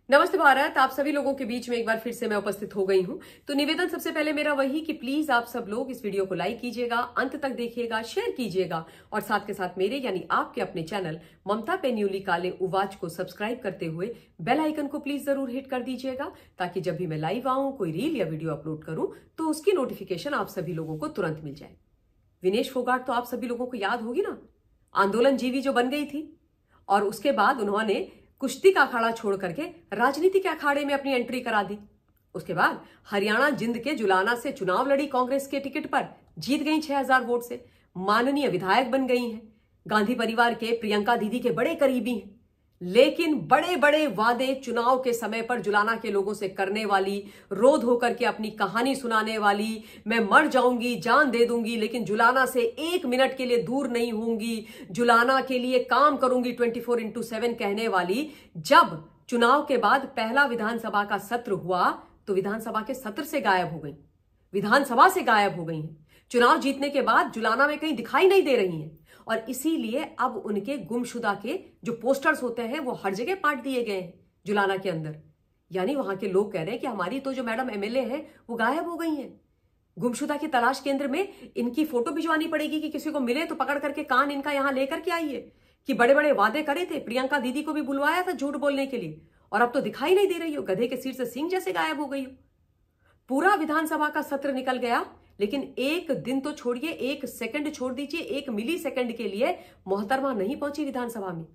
नमस्ते भारत। आप सभी लोगों के बीच में एक बार फिर से मैं उपस्थित हो गई हूं। तो निवेदन सबसे पहले मेरा वही कि प्लीज आप सब लोग इस वीडियो को लाइक कीजिएगा, अंत तक देखिएगा, शेयर कीजिएगा और साथ के साथ मेरे यानी आपके अपने चैनल ममता पेन्यूली काले उवाच को सब्सक्राइब करते हुए बेल आइकन को प्लीज जरूर हिट कर दीजिएगा, ताकि जब भी मैं लाइव आऊं, कोई रील या वीडियो अपलोड करूं तो उसकी नोटिफिकेशन आप सभी लोगों को तुरंत मिल जाए। विनेश फोगाट तो आप सभी लोगों को याद होगी ना, आंदोलन जीवी जो बन गई थी और उसके बाद उन्होंने कुश्ती का अखाड़ा छोड़ करके राजनीति के अखाड़े में अपनी एंट्री करा दी। उसके बाद हरियाणा जिंद के जुलाना से चुनाव लड़ी कांग्रेस के टिकट पर, जीत गई 6000 वोट से, माननीय विधायक बन गई हैं। गांधी परिवार के प्रियंका दीदी के बड़े करीबी हैं, लेकिन बड़े बड़े वादे चुनाव के समय पर जुलाना के लोगों से करने वाली, रोध होकर के अपनी कहानी सुनाने वाली, मैं मर जाऊंगी, जान दे दूंगी लेकिन जुलाना से 1 मिनट के लिए दूर नहीं होंगी, जुलाना के लिए काम करूंगी 24x7 कहने वाली, जब चुनाव के बाद पहला विधानसभा का सत्र हुआ तो विधानसभा के सत्र से गायब हो गई, विधानसभा से गायब हो गई हैं। चुनाव जीतने के बाद जुलाना में कहीं दिखाई नहीं दे रही हैं और इसीलिए अब उनके गुमशुदा के जो पोस्टर्स होते हैं वो हर जगह पाट दिए गए हैं जुलाना के अंदर। यानी वहां के लोग कह रहे हैं कि हमारी तो जो मैडम एमएलए हैं वो गायब हो गई हैं। गुमशुदा की तलाश केंद्र में इनकी फोटो भिजवानी पड़ेगी कि किसी को मिले तो पकड़ करके कान इनका यहां लेकर के आइए कि बड़े बड़े वादे करे थे, प्रियंका दीदी को भी बुलवाया था झूठ बोलने के लिए और अब तो दिखाई नहीं दे रही हो, गधे के सिर से सींग जैसे गायब हो गई हो। पूरा विधानसभा का सत्र निकल गया, लेकिन एक दिन तो छोड़िए, 1 सेकंड छोड़ दीजिए, 1 मिली सेकंड के लिए मोहतरमा नहीं पहुंची विधानसभा में।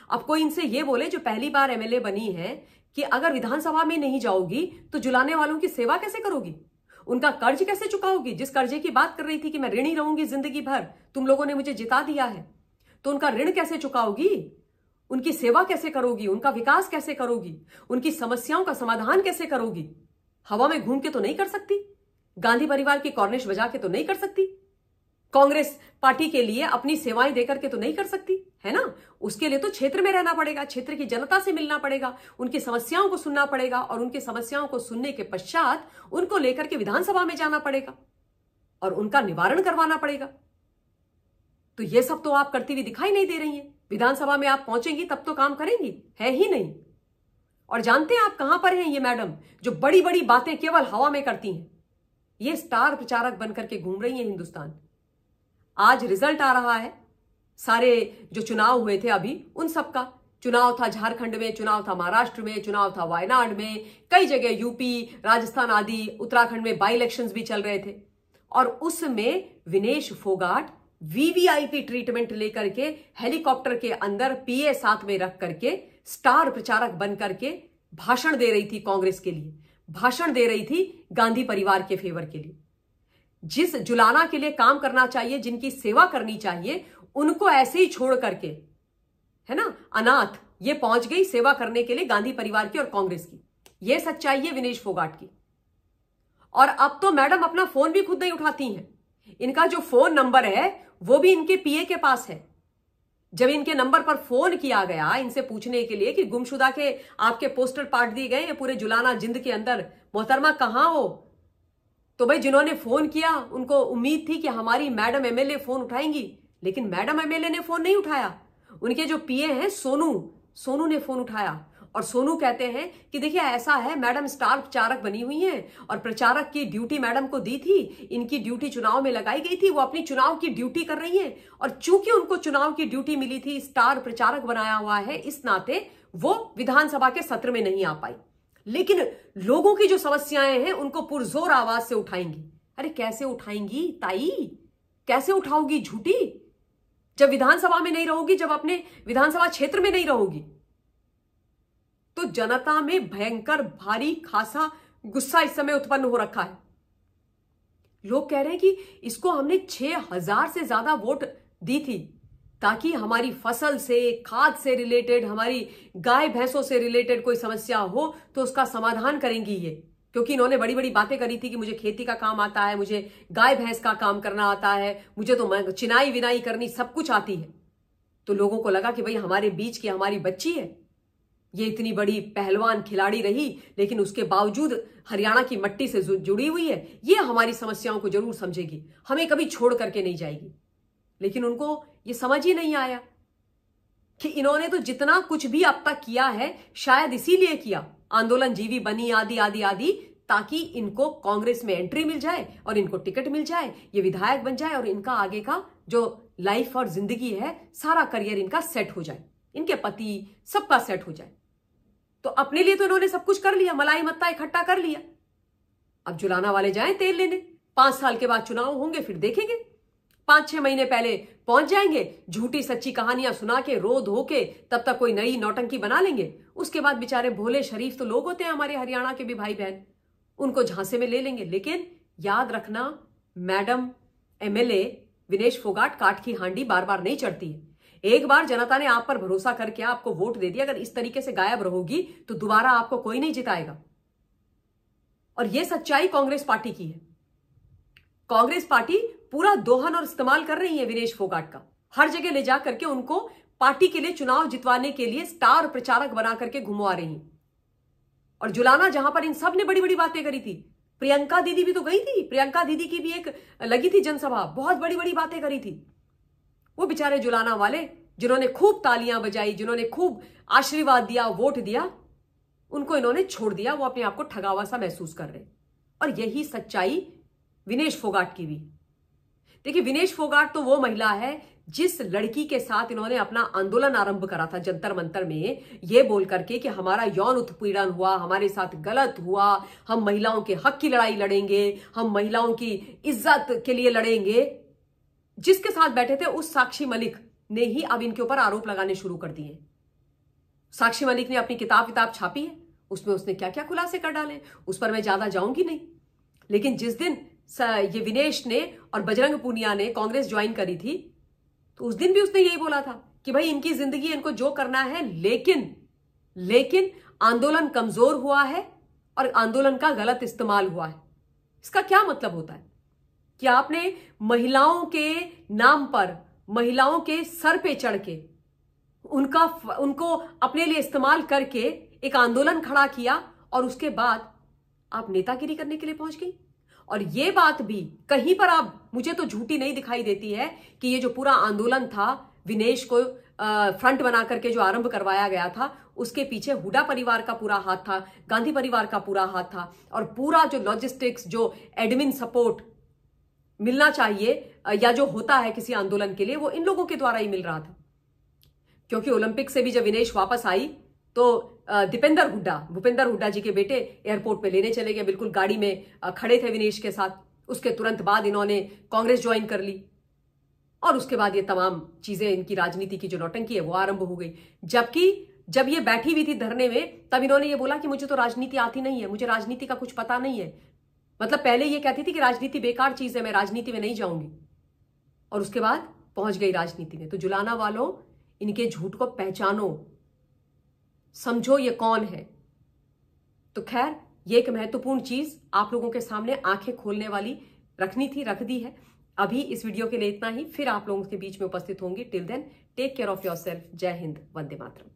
अब कोई इनसे ये बोले जो पहली बार एमएलए बनी है कि अगर विधानसभा में नहीं जाओगी तो जुलाने वालों की सेवा कैसे करोगी, उनका कर्ज कैसे चुकाओगी। जिस कर्जे की बात कर रही थी कि मैं ऋणी रहूंगी जिंदगी भर, तुम लोगों ने मुझे जिता दिया है, तो उनका ऋण कैसे चुकाओगी, उनकी सेवा कैसे करोगी, उनका विकास कैसे करोगी, उनकी समस्याओं का समाधान कैसे करोगी। हवा में घूम के तो नहीं कर सकती, गांधी परिवार की कॉर्निश बजा के तो नहीं कर सकती, कांग्रेस पार्टी के लिए अपनी सेवाएं देकर के तो नहीं कर सकती, है ना। उसके लिए तो क्षेत्र में रहना पड़ेगा, क्षेत्र की जनता से मिलना पड़ेगा, उनकी समस्याओं को सुनना पड़ेगा और उनकी समस्याओं को सुनने के पश्चात उनको लेकर के विधानसभा में जाना पड़ेगा और उनका निवारण करवाना पड़ेगा। तो ये सब तो आप करती हुई दिखाई नहीं दे रही हैं। विधानसभा में आप पहुंचेंगी तब तो काम करेंगी, है ही नहीं। और जानते हैं आप कहां पर हैं ये मैडम जो बड़ी बड़ी बातें केवल हवा में करती हैं। ये स्टार प्रचारक बनकर के घूम रही हैं हिंदुस्तान। आज रिजल्ट आ रहा है, सारे जो चुनाव हुए थे अभी उन सब का। चुनाव था झारखंड में, चुनाव था महाराष्ट्र में, चुनाव था वायनाड में, कई जगह यूपी, राजस्थान आदि, उत्तराखंड में बाई इलेक्शंस भी चल रहे थे और उसमें विनेश फोगाट वीवीआईपी ट्रीटमेंट लेकर के हेलीकॉप्टर के अंदर पीए साथ में रख करके स्टार प्रचारक बन करके भाषण दे रही थी, कांग्रेस के लिए भाषण दे रही थी, गांधी परिवार के फेवर के लिए। जिस जुलाना के लिए काम करना चाहिए, जिनकी सेवा करनी चाहिए, उनको ऐसे ही छोड़ करके, है ना, अनाथ ये पहुंच गई सेवा करने के लिए गांधी परिवार की और कांग्रेस की। ये सच्चाई है विनेश फोगाट की। और अब तो मैडम अपना फोन भी खुद नहीं उठाती हैं। इनका जो फोन नंबर है वो भी इनके पीए के पास है। जब इनके नंबर पर फोन किया गया इनसे पूछने के लिए कि गुमशुदा के आपके पोस्टर पाट दिए गए हैं पूरे जुलाना जिंद के अंदर, मोहतरमा कहां हो, तो भाई जिन्होंने फोन किया उनको उम्मीद थी कि हमारी मैडम एमएलए फोन उठाएंगी, लेकिन मैडम एमएलए ने फोन नहीं उठाया। उनके जो पीए हैं सोनू ने फोन उठाया और सोनू कहते हैं कि देखिए ऐसा है, मैडम स्टार प्रचारक बनी हुई हैं और प्रचारक की ड्यूटी मैडम को दी थी, इनकी ड्यूटी चुनाव में लगाई गई थी, वो अपनी चुनाव की ड्यूटी कर रही हैं और चूंकि उनको चुनाव की ड्यूटी मिली थी, स्टार प्रचारक बनाया हुआ है, इस नाते वो विधानसभा के सत्र में नहीं आ पाई, लेकिन लोगों की जो समस्याएं हैं उनको पुरजोर आवाज से उठाएंगी। अरे कैसे उठाएंगी ताई, कैसे उठाओगी झूठी, जब विधानसभा में नहीं रहोगी, जब अपने विधानसभा क्षेत्र में नहीं रहोगी। तो जनता में भयंकर भारी खासा गुस्सा इस समय उत्पन्न हो रखा है। लोग कह रहे हैं कि इसको हमने 6000 से ज्यादा वोट दी थी ताकि हमारी फसल से, खाद से रिलेटेड, हमारी गाय भैंसों से रिलेटेड कोई समस्या हो तो उसका समाधान करेंगी ये, क्योंकि इन्होंने बड़ी बड़ी बातें करी थी कि मुझे खेती का काम आता है, मुझे गाय भैंस का काम करना आता है, मुझे तो चिनाई विनाई करनी सब कुछ आती है। तो लोगों को लगा कि भाई हमारे बीच की हमारी बच्ची है, ये इतनी बड़ी पहलवान खिलाड़ी रही लेकिन उसके बावजूद हरियाणा की मट्टी से जुड़ी हुई है, ये हमारी समस्याओं को जरूर समझेगी, हमें कभी छोड़ करके नहीं जाएगी। लेकिन उनको ये समझ ही नहीं आया कि इन्होंने तो जितना कुछ भी अब तक किया है शायद इसीलिए किया आंदोलन जीवी बनी आदि आदि आदि, ताकि इनको कांग्रेस में एंट्री मिल जाए और इनको टिकट मिल जाए, ये विधायक बन जाए और इनका आगे का जो लाइफ और जिंदगी है, सारा करियर इनका सेट हो जाए, इनके पति सबका सेट हो जाए। तो अपने लिए तो इन्होंने सब कुछ कर लिया, मलाई मत्ता इकट्ठा कर लिया। अब जुलाना वाले जाएं तेल लेने, 5 साल के बाद चुनाव होंगे, फिर देखेंगे। 5-6 महीने पहले पहुंच जाएंगे, झूठी सच्ची कहानियां सुना के रो धो के तब तक कोई नई नौटंकी बना लेंगे। उसके बाद बेचारे भोले शरीफ तो लोग होते हैं हमारे हरियाणा के भी भाई बहन, उनको झांसे में ले लेंगे। लेकिन याद रखना, मैडम एमएलए विनेश फोगाट काठ की हांडी बार बार नहीं चढ़ती है। एक बार जनता ने आप पर भरोसा करके आपको वोट दे दिया, अगर इस तरीके से गायब रहोगी तो दोबारा आपको कोई नहीं जिताएगा। और यह सच्चाई कांग्रेस पार्टी की है। कांग्रेस पार्टी पूरा दोहन और इस्तेमाल कर रही है विनेश फोगाट का, हर जगह ले जा करके उनको पार्टी के लिए चुनाव जितवाने के लिए स्टार प्रचारक बना करके घुमवा रही है। और जुलाना जहां पर इन सब ने बड़ी बड़ी बातें करी थी, प्रियंका दीदी भी तो गई थी, प्रियंका दीदी की भी एक लगी थी जनसभा, बहुत बड़ी बड़ी बातें करी थी। वो बेचारे जुलाना वाले जिन्होंने खूब तालियां बजाई, जिन्होंने खूब आशीर्वाद दिया, वोट दिया, उनको इन्होंने छोड़ दिया। वो अपने आप को ठगावा सा महसूस कर रहे। और यही सच्चाई विनेश फोगाट की भी। देखिए, विनेश फोगाट तो वो महिला है जिस लड़की के साथ इन्होंने अपना आंदोलन आरंभ करा था जंतर मंतर में, ये बोल करके कि हमारा यौन उत्पीड़न हुआ, हमारे साथ गलत हुआ, हम महिलाओं के हक की लड़ाई लड़ेंगे, हम महिलाओं की इज्जत के लिए लड़ेंगे। जिसके साथ बैठे थे उस साक्षी मलिक ने ही अब इनके ऊपर आरोप लगाने शुरू कर दिए। साक्षी मलिक ने अपनी किताब छापी है, उसमें उसने क्या क्या खुलासे कर डाले, उस पर मैं ज्यादा जाऊंगी नहीं। लेकिन जिस दिन ये विनेश ने और बजरंग पूनिया ने कांग्रेस ज्वाइन करी थी, तो उस दिन भी उसने यही बोला था कि भाई इनकी जिंदगी, इनको जो करना है, लेकिन आंदोलन कमजोर हुआ है और आंदोलन का गलत इस्तेमाल हुआ है। इसका क्या मतलब होता है कि आपने महिलाओं के नाम पर, महिलाओं के सर पे चढ़ के, उनको अपने लिए इस्तेमाल करके एक आंदोलन खड़ा किया और उसके बाद आप नेतागिरी करने के लिए पहुंच गई। और यह बात भी कहीं पर आप, मुझे तो झूठी नहीं दिखाई देती है कि ये जो पूरा आंदोलन था, विनेश को फ्रंट बना करके जो आरंभ करवाया गया था, उसके पीछे हुडा परिवार का पूरा हाथ था, गांधी परिवार का पूरा हाथ था, और पूरा जो लॉजिस्टिक्स, जो एडमिन सपोर्ट मिलना चाहिए या जो होता है किसी आंदोलन के लिए, वो इन लोगों के द्वारा ही मिल रहा था। क्योंकि ओलंपिक से भी जब विनेश वापस आई तो भूपेंद्र हुड्डा जी के बेटे एयरपोर्ट पे लेने चले गए, बिल्कुल गाड़ी में खड़े थे विनेश के साथ। उसके तुरंत बाद इन्होंने कांग्रेस ज्वाइन कर ली और उसके बाद ये तमाम चीजें, इनकी राजनीति की जो नौटंकी है वो आरंभ हो गई। जबकि जब ये बैठी हुई थी धरने में, तब इन्होंने ये बोला कि मुझे तो राजनीति आती नहीं है, मुझे राजनीति का कुछ पता नहीं है। मतलब पहले ये कहती थी कि राजनीति बेकार चीज है, मैं राजनीति में नहीं जाऊंगी, और उसके बाद पहुंच गई राजनीति में। तो जुलाना वालों, इनके झूठ को पहचानो, समझो ये कौन है। तो खैर, ये एक महत्वपूर्ण चीज आप लोगों के सामने आंखें खोलने वाली रखनी थी, रख दी है। अभी इस वीडियो के लिए इतना ही, फिर आप लोगों के बीच में उपस्थित होंगी। Till then, take care of yourself. जय हिंद, वंदे मातरम।